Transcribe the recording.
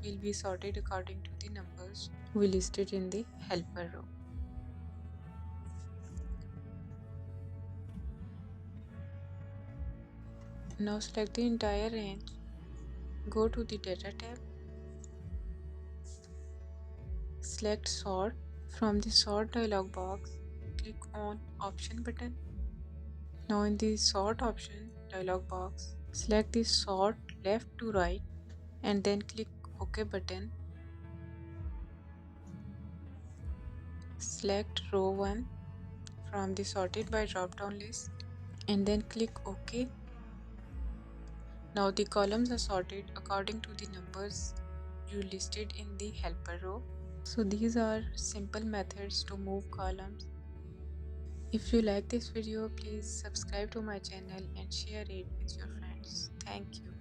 will be sorted according to the numbers we listed in the helper row. Now select the entire range, go to the data tab, select sort. From the sort dialog box, click on option button. Now in the sort option dialog box, select the sort left to right and then click OK button. Select row 1 from the sorted by drop down list and then click OK. Now the columns are sorted according to the numbers you listed in the helper row. So these are simple methods to move columns. If you like this video, please subscribe to my channel and share it with your friends. Thank you.